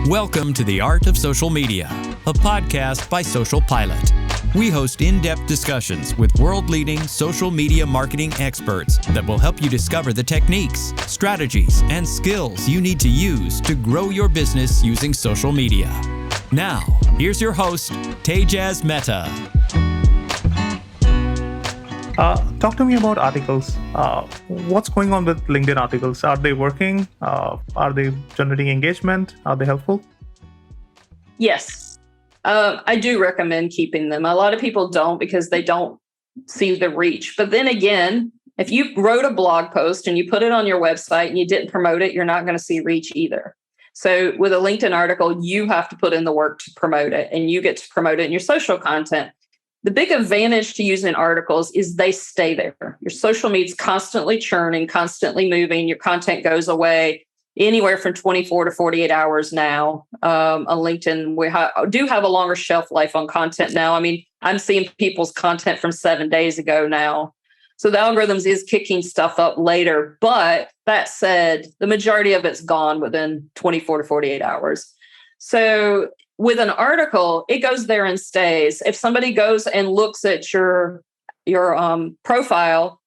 Welcome to The Art of Social Media, a podcast by SocialPilot. We host in-depth discussions with world-leading social media marketing experts that will help you discover the techniques, strategies, and skills you need to use to grow your business using social media. Now, here's your host, Tejas Mehta. Talk to me about articles. What's going on with LinkedIn articles? Are they working? Are they generating engagement? Are they helpful? Yes. I do recommend keeping them. A lot of people don't because they don't see the reach. But then again, if you wrote a blog post and you put it on your website and you didn't promote it, you're not going to see reach either. So with a LinkedIn article, you have to put in the work to promote it, and you get to promote it in your social content. The big advantage to using articles is they stay there. Your social media is constantly churning, constantly moving. Your content goes away anywhere from 24 to 48 hours now. On LinkedIn, we do have a longer shelf life on content now. I mean, I'm seeing people's content from 7 days ago now. So the algorithms is kicking stuff up later. But that said, the majority of it's gone within 24 to 48 hours. So with an article, it goes there and stays. If somebody goes and looks at your profile,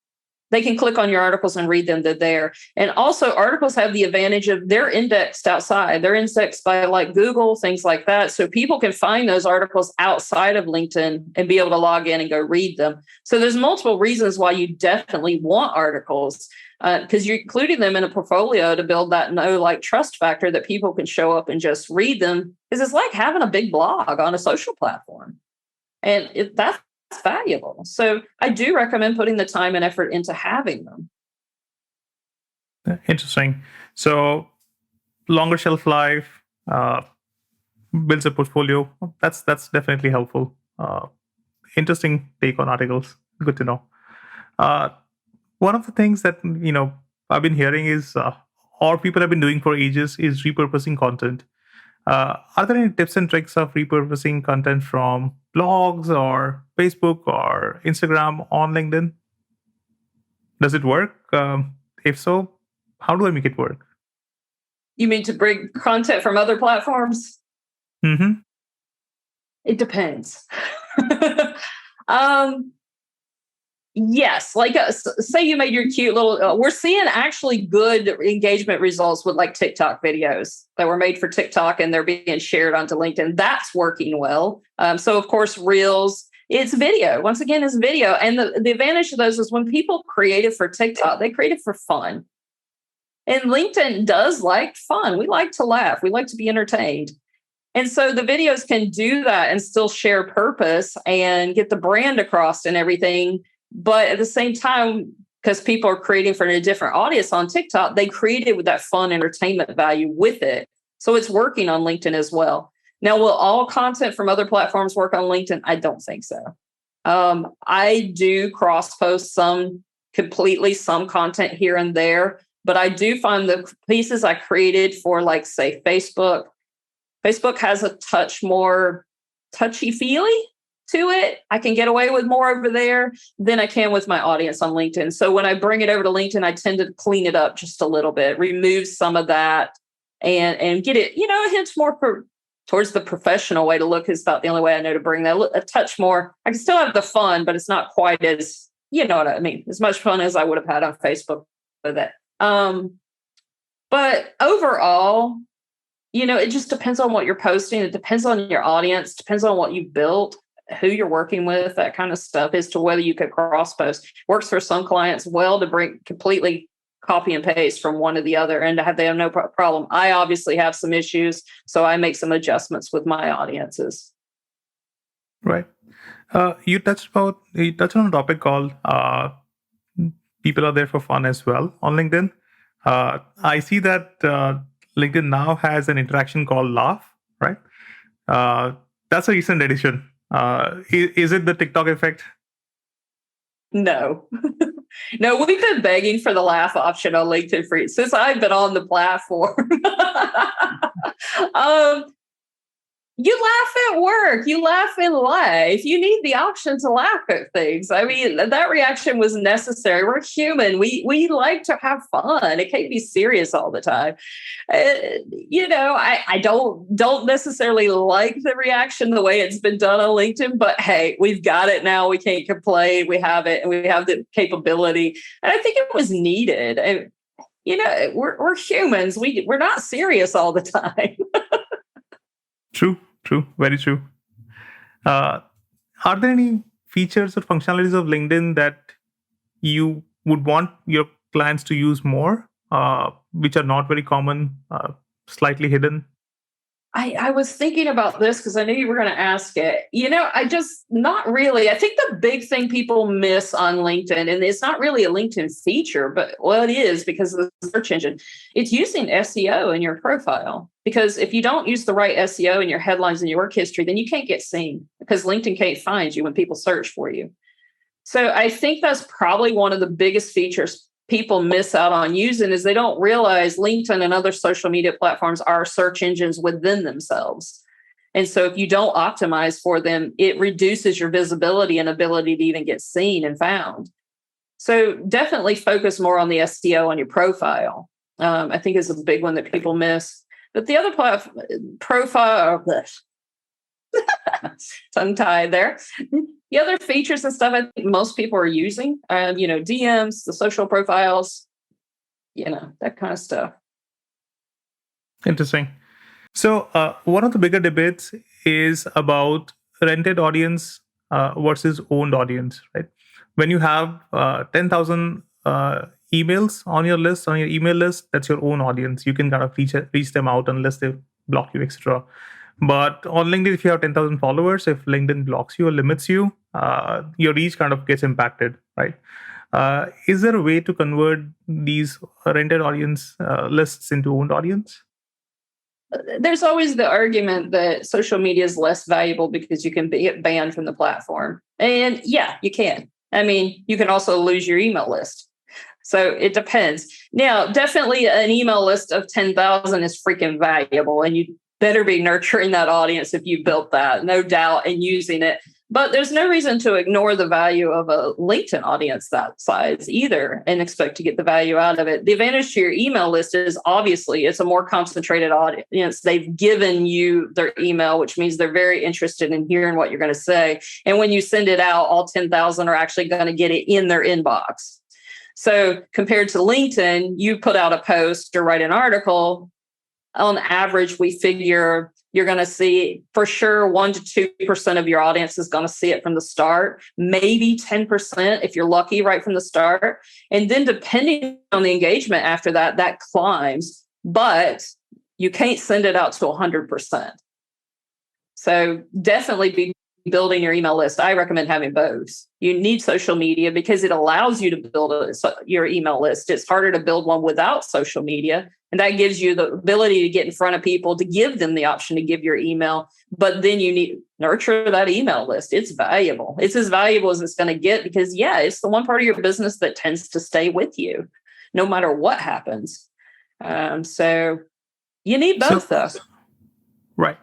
they can click on your articles and read them. They're there. And also, articles have the advantage of they're indexed outside. They're indexed by like Google, things like that. So people can find those articles outside of LinkedIn and be able to log in and go read them. So there's multiple reasons why you definitely want articles, because you're including them in a portfolio to build that trust factor that people can show up and just read them. Because it's like having a big blog on a social platform. And that's valuable. So I do recommend putting the time and effort into having them. Interesting. So longer shelf life, builds a portfolio. That's definitely helpful. Interesting take on articles. Good to know. One of the things that I've been hearing is, or people have been doing for ages, is repurposing content. Are there any tips and tricks of repurposing content from blogs or Facebook or Instagram on LinkedIn? Does it work? If so, how do I make it work? You mean to bring content from other platforms? Mm-hmm. It depends. Yes, like say you made your cute little, we're seeing actually good engagement results with like TikTok videos that were made for TikTok and they're being shared onto LinkedIn. That's working well. So of course, Reels, it's video. Once again, it's video. And the advantage of those is when people create it for TikTok, they create it for fun. And LinkedIn does like fun. We like to laugh. We like to be entertained. And so the videos can do that and still share purpose and get the brand across and everything. But at the same time, because people are creating for a different audience on TikTok, they created with that fun entertainment value with it. So it's working on LinkedIn as well. Now, will all content from other platforms work on LinkedIn? I don't think so. I do cross-post some content here and there, but I do find the pieces I created for, like, say, Facebook has a touch more touchy-feely to it. I can get away with more over there than I can with my audience on LinkedIn. So when I bring it over to LinkedIn, I tend to clean it up just a little bit, remove some of that and get it, a hint more towards the professional way to look is about the only way I know to bring that a touch more. I can still have the fun, but it's not quite as, what I mean, as much fun as I would have had on Facebook with it. But overall, it just depends on what you're posting. It depends on your audience, depends on what you've built, who you're working with, that kind of stuff, as to whether you could cross post. Works for some clients well to bring completely copy and paste from one to the other and they have no problem. I obviously have some issues, so I make some adjustments with my audiences. Right. You touched on a topic called people are there for fun as well on LinkedIn. I see that LinkedIn now has an interaction called Laugh, right? That's a recent addition. Is it the TikTok effect? No. No, we've been begging for the laugh option on LinkedIn since I've been on the platform. You laugh at work, you laugh in life. You need the option to laugh at things. I mean, that reaction was necessary. We're human. We like to have fun. It can't be serious all the time. I don't necessarily like the reaction the way it's been done on LinkedIn, but hey, we've got it now. We can't complain. We have it, and we have the capability. And I think it was needed. And we're humans. We're not serious all the time. True, very true. Are there any features or functionalities of LinkedIn that you would want your clients to use more, which are not very common, slightly hidden? I was thinking about this because I knew you were going to ask it. Not really. I think the big thing people miss on LinkedIn, and it's not really a LinkedIn feature, but it is because of the search engine. It's using SEO in your profile. Because if you don't use the right SEO in your headlines and your work history, then you can't get seen because LinkedIn can't find you when people search for you. So I think that's probably one of the biggest features people miss out on using is they don't realize LinkedIn and other social media platforms are search engines within themselves. And so if you don't optimize for them, it reduces your visibility and ability to even get seen and found. So definitely focus more on the SEO on your profile. I think is a big one that people miss. But the other profile, tongue-tied there. The other features and stuff I think most people are using, DMs, the social profiles, that kind of stuff. Interesting. So one of the bigger debates is about rented audience versus owned audience, right? When you have 10,000 emails on your email list, that's your own audience. You can kind of reach them out unless they block you, etc. But on LinkedIn, if you have 10,000 followers, if LinkedIn blocks you or limits you, your reach kind of gets impacted, right? Is there a way to convert these rented audience lists into owned audience? There's always the argument that social media is less valuable because you can get banned from the platform. And yeah, you can. I mean, you can also lose your email list. So it depends. Now, definitely an email list of 10,000 is freaking valuable, and you better be nurturing that audience if you built that, no doubt, and using it. But there's no reason to ignore the value of a LinkedIn audience that size either and expect to get the value out of it. The advantage to your email list is obviously it's a more concentrated audience. They've given you their email, which means they're very interested in hearing what you're going to say. And when you send it out, all 10,000 are actually going to get it in their inbox. So compared to LinkedIn, you put out a post or write an article, on average, we figure you're going to see for sure 1 to 2% of your audience is going to see it from the start, maybe 10% if you're lucky right from the start. And then depending on the engagement after that, that climbs, but you can't send it out to 100%. So definitely be building your email list. I recommend having both. You need social media because it allows you to build your email list. It's harder to build one without social media. And that gives you the ability to get in front of people, to give them the option to give your email. But then you need to nurture that email list. It's valuable. It's as valuable as it's going to get because, it's the one part of your business that tends to stay with you no matter what happens. So you need both, though. Right.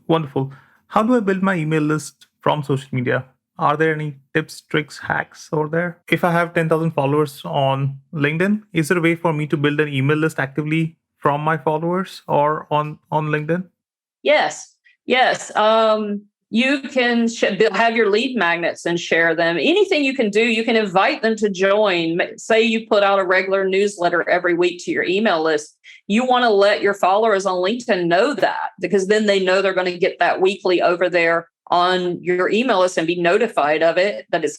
Wonderful. How do I build my email list from social media? Are there any tips, tricks, hacks over there? If I have 10,000 followers on LinkedIn, is there a way for me to build an email list actively from my followers or on LinkedIn? Yes. You can have your lead magnets and share them. Anything you can do, you can invite them to join. Say you put out a regular newsletter every week to your email list. You want to let your followers on LinkedIn know that because then they know they're going to get that weekly over there on your email list and be notified of it, that it's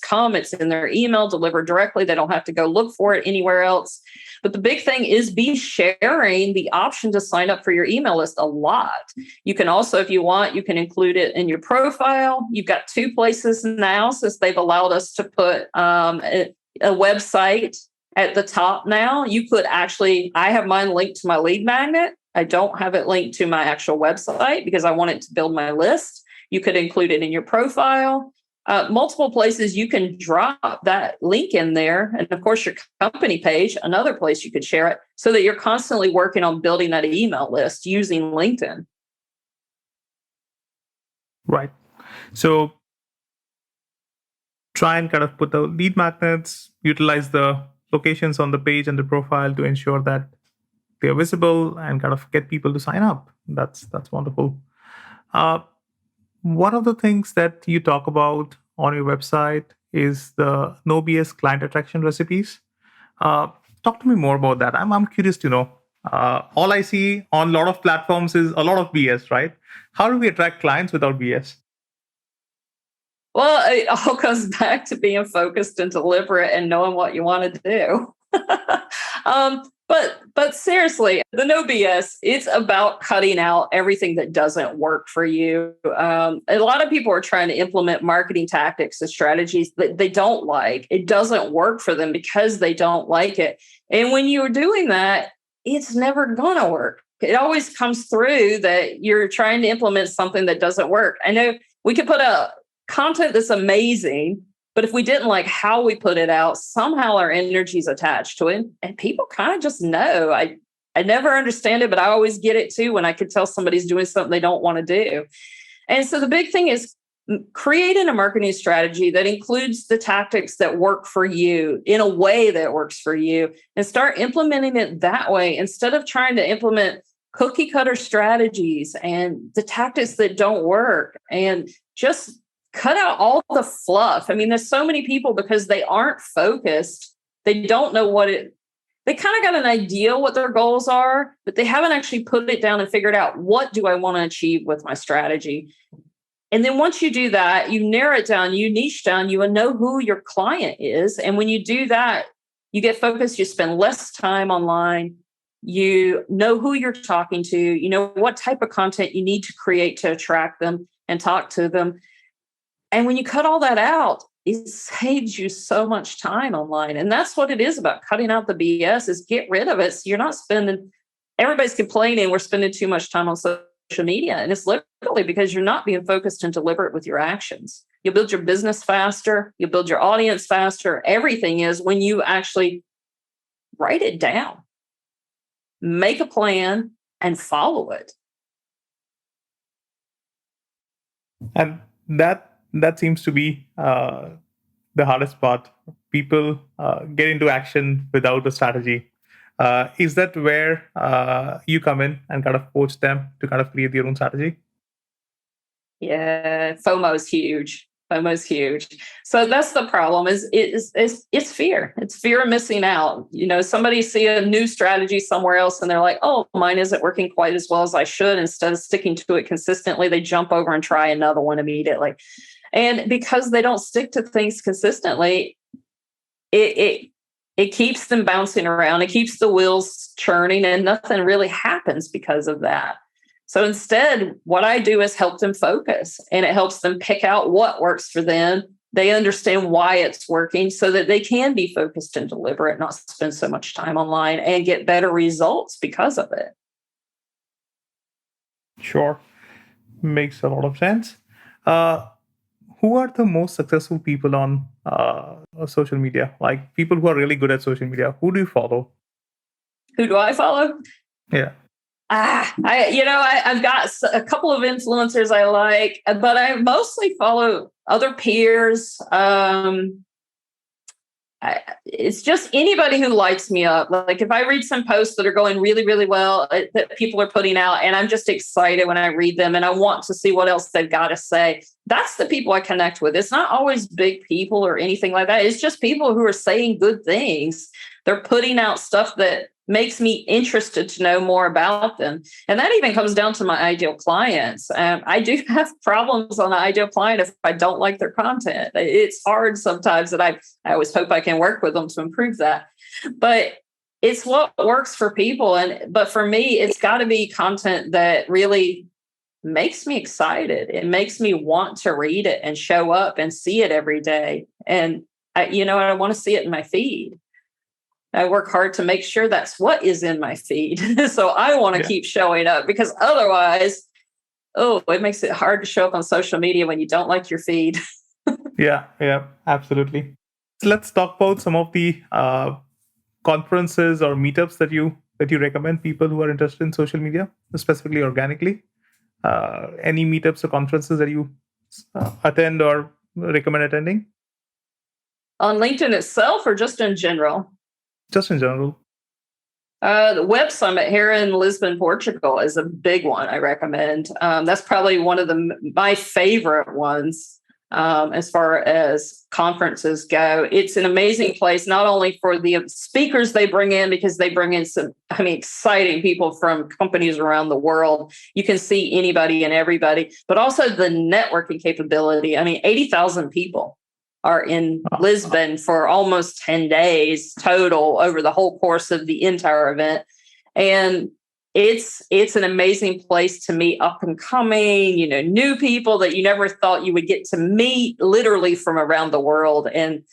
in their email, delivered directly. They don't have to go look for it anywhere else. But the big thing is be sharing the option to sign up for your email list a lot. You can also, if you want, you can include it in your profile. You've got 2 places now since they've allowed us to put a website at the top now. You could actually, I have mine linked to my lead magnet. I don't have it linked to my actual website because I want it to build my list. You could include it in your profile. Multiple places you can drop that link in there. And of course, your company page, another place you could share it so that you're constantly working on building that email list using LinkedIn. Right. So try and kind of put the lead magnets, utilize the locations on the page and the profile to ensure that they're visible and kind of get people to sign up. That's wonderful. Uh, One of the things that you talk about on your website is the no BS client attraction recipes. Uh, Talk to me more about that. I'm curious to know. All I see on a lot of platforms is a lot of BS, right? How do we attract clients without BS? Well, it all comes back to being focused and deliberate and knowing what you want to do. But seriously, the no BS, it's about cutting out everything that doesn't work for you. A lot of people are trying to implement marketing tactics and strategies that they don't like. It doesn't work for them because they don't like it. And when you're doing that, it's never going to work. It always comes through that you're trying to implement something that doesn't work. I know we could put a content that's amazing, but if we didn't like how we put it out, somehow our energy's attached to it. And people kind of just know. I never understand it, but I always get it too when I could tell somebody's doing something they don't want to do. And so the big thing is creating a marketing strategy that includes the tactics that work for you in a way that works for you, and start implementing it that way instead of trying to implement cookie cutter strategies and the tactics that don't work, and just cut out all the fluff. I mean, there's so many people, because they aren't focused, they don't know they kind of got an idea what their goals are, but they haven't actually put it down and figured out, what do I want to achieve with my strategy? And then once you do that, you narrow it down, you niche down, you know who your client is. And when you do that, you get focused, you spend less time online, you know who you're talking to, you know what type of content you need to create to attract them and talk to them. And when you cut all that out, it saves you so much time online. And that's what it is about cutting out the BS, is get rid of it. So you're not everybody's complaining we're spending too much time on social media. And it's literally because you're not being focused and deliberate with your actions. You'll build your business faster. You'll build your audience faster. Everything is when you actually write it down, make a plan, and follow it. And that seems to be the hardest part. People get into action without a strategy. Is that where you come in and kind of coach them to kind of create their own strategy? Yeah, FOMO is huge. FOMO is huge. So that's the problem. It's fear. It's fear of missing out. You know, somebody see a new strategy somewhere else and they're like, "Oh, mine isn't working quite as well as I should." Instead of sticking to it consistently, they jump over and try another one immediately. And because they don't stick to things consistently, it keeps them bouncing around. It keeps the wheels churning, and nothing really happens because of that. So instead, what I do is help them focus, and it helps them pick out what works for them. They understand why it's working so that they can be focused and deliberate, not spend so much time online, and get better results because of it. Sure. Makes a lot of sense. Who are the most successful people on social media? Like people who are really good at social media. Who do you follow? Who do I follow? Yeah. I've got a couple of influencers I like, but I mostly follow other peers. It's just anybody who lights me up. Like if I read some posts that are going really, really well that people are putting out, and I'm just excited when I read them and I want to see what else they've got to say, that's the people I connect with. It's not always big people or anything like that. It's just people who are saying good things. They're putting out stuff that makes me interested to know more about them. And that even comes down to my ideal clients. I do have problems on an ideal client if I don't like their content. It's hard sometimes that I always hope I can work with them to improve that. But it's what works for people. But for me, it's got to be content that really makes me excited. It makes me want to read it and show up and see it every day. And I want to see it in my feed. I work hard to make sure that's what is in my feed. So I want to keep showing up, because otherwise, it makes it hard to show up on social media when you don't like your feed. Yeah, absolutely. So let's talk about some of the conferences or meetups that you recommend people who are interested in social media, specifically organically. Any meetups or conferences that you attend or recommend attending? On LinkedIn itself or just in general? Just in general. The Web Summit here in Lisbon, Portugal is a big one I recommend. That's probably one of my favorite ones as far as conferences go. It's an amazing place, not only for the speakers they bring in, because they bring in some, exciting people from companies around the world. You can see anybody and everybody, but also the networking capability. 80,000 people are in Lisbon for almost 10 days total over the whole course of the entire event. And it's an amazing place to meet up and coming, new people that you never thought you would get to meet, literally from around the world. And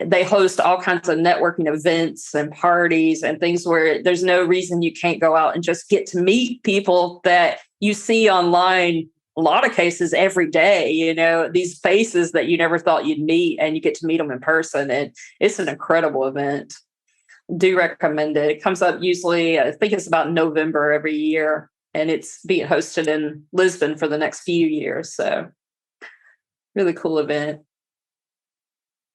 they host all kinds of networking events and parties and things where there's no reason you can't go out and just get to meet people that you see online. A lot of cases every day, these faces that you never thought you'd meet, and you get to meet them in person. And it's an incredible event. Do recommend it. It comes up usually, I think it's about November every year, and it's being hosted in Lisbon for the next few years. So really cool event.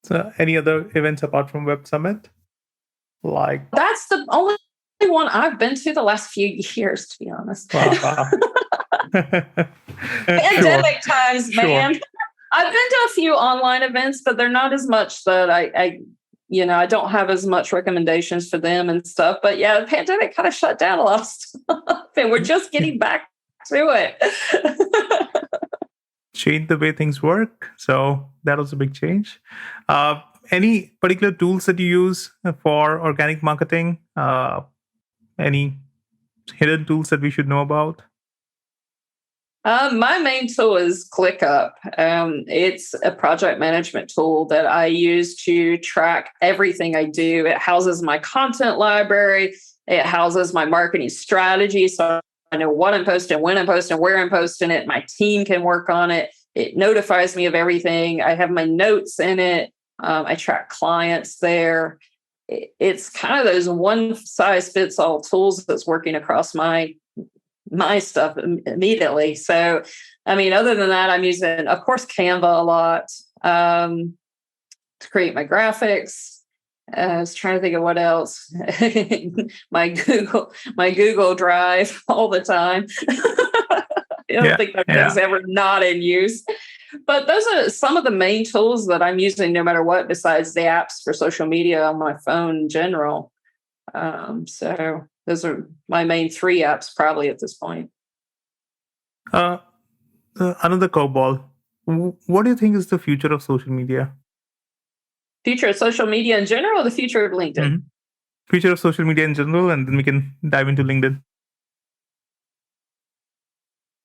So any other events apart from Web Summit? That's the only one I've been to the last few years, to be honest. Wow. Pandemic times, man. Sure. I've been to a few online events, but they're not as much that I don't have as much recommendations for them and stuff. But yeah, the pandemic kind of shut down a lot of stuff, and we're just getting back to it. Change the way things work. So that was a big change. Any particular tools that you use for organic marketing? Any hidden tools that we should know about? My main tool is ClickUp. It's a project management tool that I use to track everything I do. It houses my content library. It houses my marketing strategy. So I know what I'm posting, when I'm posting, where I'm posting it. My team can work on it. It notifies me of everything. I have my notes in it. I track clients there. It's kind of those one-size-fits-all tools that's working across my stuff immediately. So, other than that, I'm using, of course, Canva a lot to create my graphics. I was trying to think of what else. my Google Drive all the time. I don't think that thing's ever not in use. But those are some of the main tools that I'm using no matter what, besides the apps for social media on my phone in general. So those are my main 3 apps probably at this point. Another curveball. What do you think is the future of social media? Future of social media in general, or the future of LinkedIn? Mm-hmm. Future of social media in general, and then we can dive into LinkedIn.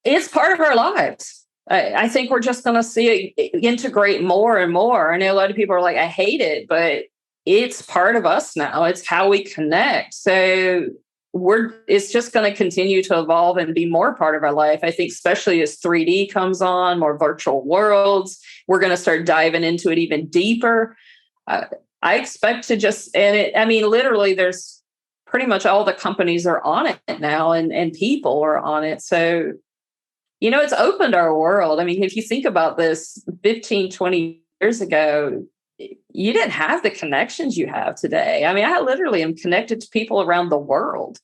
It's part of our lives. I think we're just going to see it integrate more and more. I know a lot of people are like, I hate it, but it's part of us now. It's how we connect. So it's just going to continue to evolve and be more part of our life. I think especially as 3D comes on, more virtual worlds, we're going to start diving into it even deeper. I expect to literally there's pretty much all the companies are on it now and people are on it. So, it's opened our world. If you think about this 15, 20 years ago, you didn't have the connections you have today. I literally am connected to people around the world.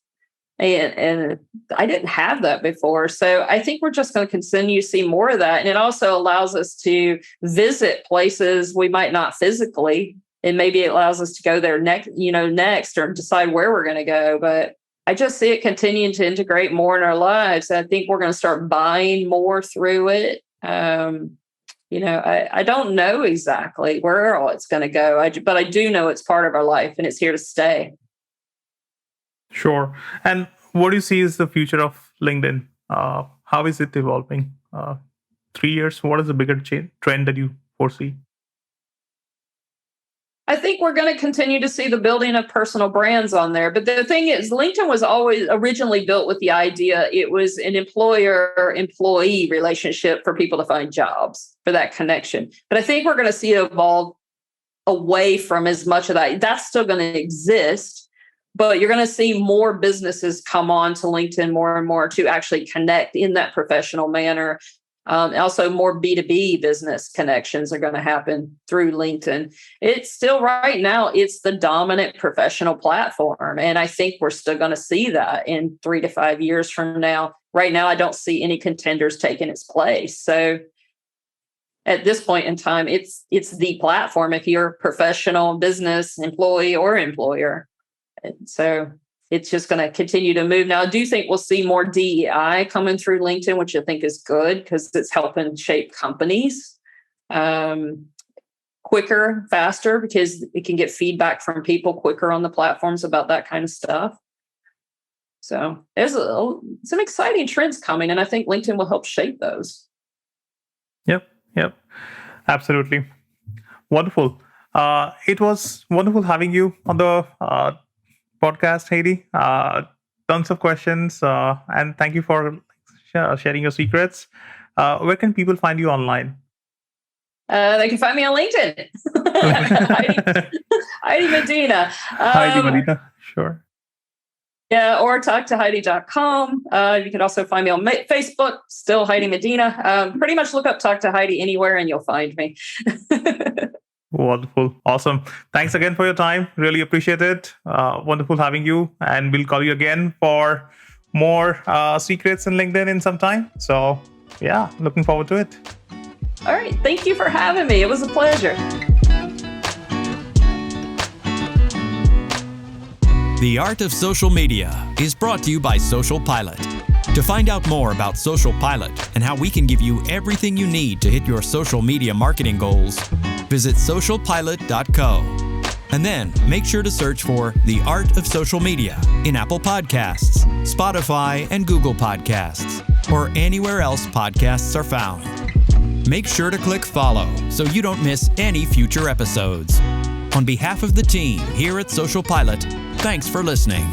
And I didn't have that before. So I think we're just going to continue to see more of that. And it also allows us to visit places we might not physically. And maybe it allows us to go there next or decide where we're going to go. But I just see it continuing to integrate more in our lives. I think we're going to start buying more through it. I don't know exactly where all it's going to go, but I do know it's part of our life and it's here to stay. Sure. And what do you see is the future of LinkedIn? How is it evolving? 3 years, what is the bigger trend that you foresee? I think we're going to continue to see the building of personal brands on there. But the thing is, LinkedIn was always originally built with the idea it was an employer-employee relationship for people to find jobs, for that connection. But I think we're going to see it evolve away from as much of that. That's still going to exist. But you're going to see more businesses come on to LinkedIn more and more to actually connect in that professional manner. Also, more B2B business connections are going to happen through LinkedIn. It's still right now, it's the dominant professional platform. And I think we're still going to see that in 3 to 5 years from now. Right now, I don't see any contenders taking its place. So at this point in time, it's the platform if you're a professional business employee or employer. And so it's just going to continue to move. Now, I do think we'll see more DEI coming through LinkedIn, which I think is good because it's helping shape companies quicker, faster, because it can get feedback from people quicker on the platforms about that kind of stuff. So there's some exciting trends coming, and I think LinkedIn will help shape those. Yep. Absolutely. Wonderful. It was wonderful having you on the podcast, Heidi. Tons of questions, and thank you for sharing your secrets. Where can people find you online? They can find me on LinkedIn. Heidi Medina. Heidi Medina, sure. Yeah, or talk to Heidi.com. You can also find me on Facebook, still Heidi Medina. Pretty much look up Talk to Heidi anywhere and you'll find me. Wonderful. Awesome. Thanks again for your time. Really appreciate it. Wonderful having you. And we'll call you again for more secrets in LinkedIn in some time. So yeah, looking forward to it. All right. Thank you for having me. It was a pleasure. The Art of Social Media is brought to you by SocialPilot. To find out more about SocialPilot and how we can give you everything you need to hit your social media marketing goals, visit socialpilot.co. And then make sure to search for The Art of Social Media in Apple Podcasts, Spotify, and Google Podcasts, or anywhere else podcasts are found. Make sure to click follow so you don't miss any future episodes. On behalf of the team here at SocialPilot, thanks for listening.